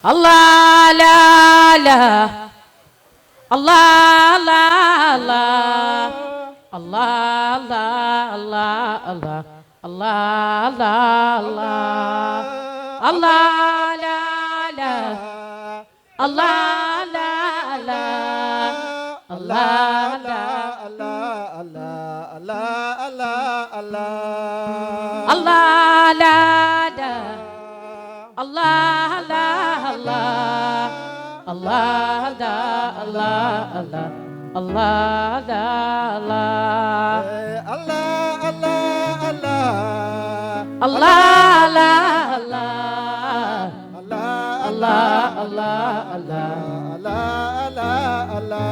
Allah la la Allah la la Allah la la Allah Allah la la Allah la la Allah la la Allah la Allah la la Allah la Allah Allah la Allah Allah Allah la Allah Allah la Allah Allah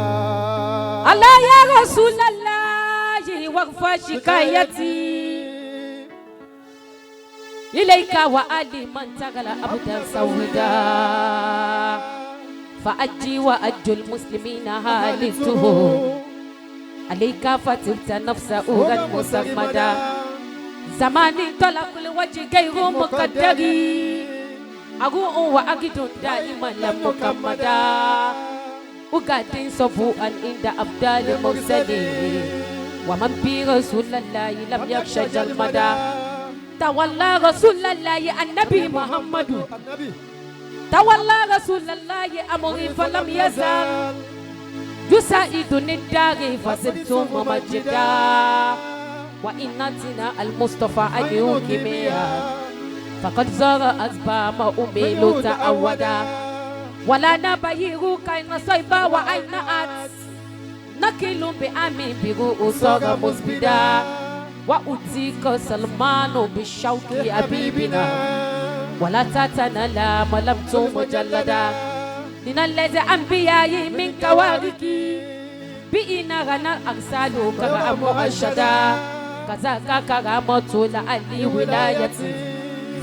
Allah ya Rasulallah waqfa shikayati إليك وآلي من تغلى أبدا سودا فأجي وأجو المسلمين هالته عليك فتبت نفس أورا مسمدا زمان طلق الوجه غير مقدري أقوء وأجد دائما لم مكمدا وقادين صبوءا عند أفضل المرسلين ومن برسول الله لم يخشى المدى تولى رسول الله النبي محمد تولى رسول الله أمري فلم يزال يساعدني الدار فسبتم مجدا وإنتنا المصطفى أن يوكميا فقد زار أسبام أميل تعودا ولا نبيه كاين صيبا وأين أت نكيل بأمي برؤوس مسبدا وأتيك سلمان بالشوك أبيبنا ولا تتنالى ملمت مجلدا من الذي أنبياء من كواركي بإنا غنى الأغسال كرام مؤشدا كذاك كرامة لعلي ولايتي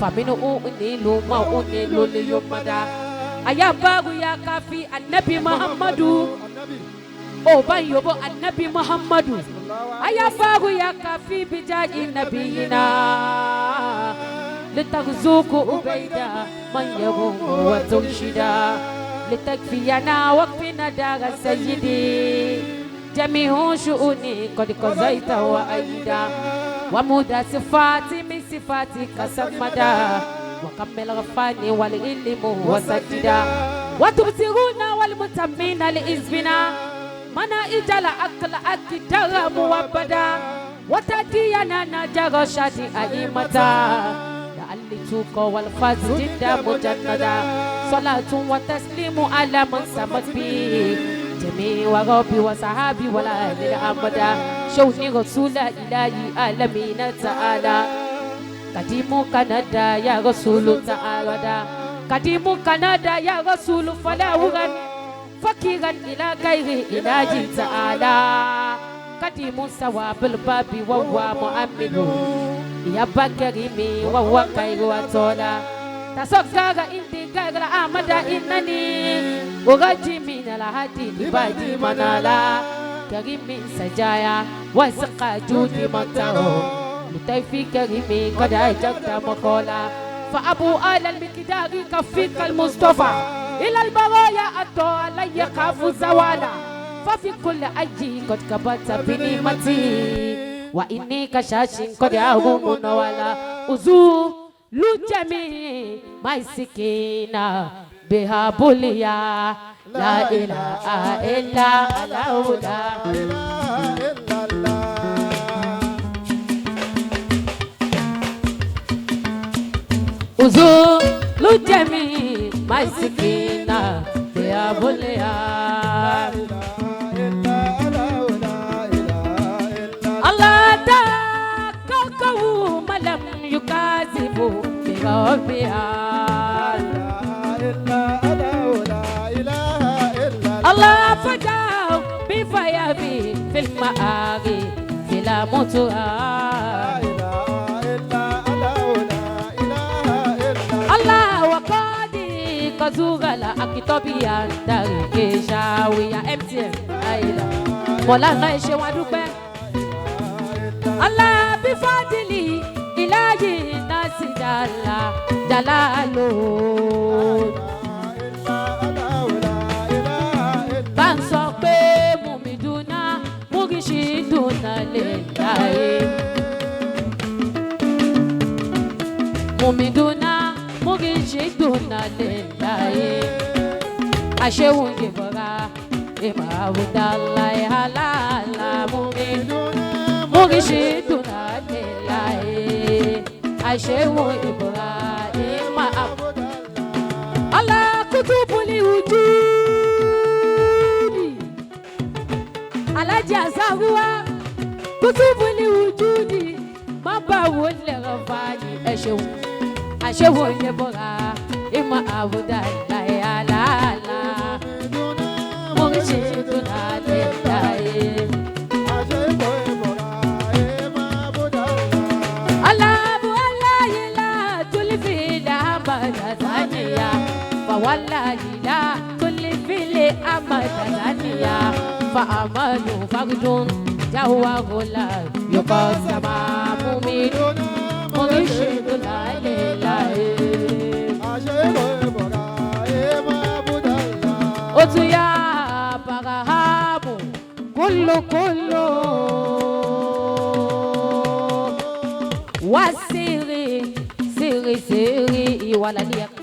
فمن أؤنيل ما أؤنيل ليومدا أيا بارو يا كافي النبي محمد أو بيوبو النبي محمد أيا فاغو يا كافي بجاي نبينا لتغزوك أبيدا من يروم وترشدا لتكفينا وقفنا دار سيدي جميع شؤوني قد قضيت وأيدا ومدى صفاتي من صفاتك سمدا وكمل غفاني والعلم وسجدا وتبصرون والمتمين لإذبنا منا إجل أكل أكتر موبدا وتدينا نجر شادي أئمتا لعلي توقع والفاز جدا مجندا صلاة وتسليم على من سمت بي جميع وربي وصحابي ولا أهل الأمدا شوني رسول إلهي آلمين تعالى قديم كندا يا رسول تعالى قديم كندا يا رسول فلا وغن فكيرا إلى غير إله تعالى قديم سواب الباب وهو مؤمن يا بكريمي وهو خير وطولا تسكر إنتي غير أحمد إنني أرجي من الهدي لبادي منالا كريم سجايا وسقى جودي منتهو لطيفي كريمي قد أجبت مقولا فأبو آل المقدار كفيك المصطفى إلى البرايا أتو علي يخاف زوالا ففي كل أجي قد كبت بنعمتي وإني كشاش قد أهوم نوالا أزو لجميع ما سكينا بها بوليا لا إله إلا الله لا إله إلا الله أزو لجميع ما سكينا يا بوليا الله تكوكو ملم يكاذب بربها الله فجاو بفيابي في المآغي في لا متوها Kazugala akitobiya dari shawiya MTN aila mola na ise wa dúpẹ́ Allah bi fadili ilahi nasi dala dalalu lillahi ashewun jibora ima abudallah halala mumin murishiduna lillahi ashewun jibora ima abudallah Allah kutubuli wujudi alaji azaruwa kutubuli wujudi mabawo le rafani ashewun jibora ima abudallah halala murishiduna lillahi والله لا كل في الأمل ثانية فأمل فقد جوا غلا يقسم مؤمن مرشد لا إله أتيا برهام كل وسيري سيري ولا ليك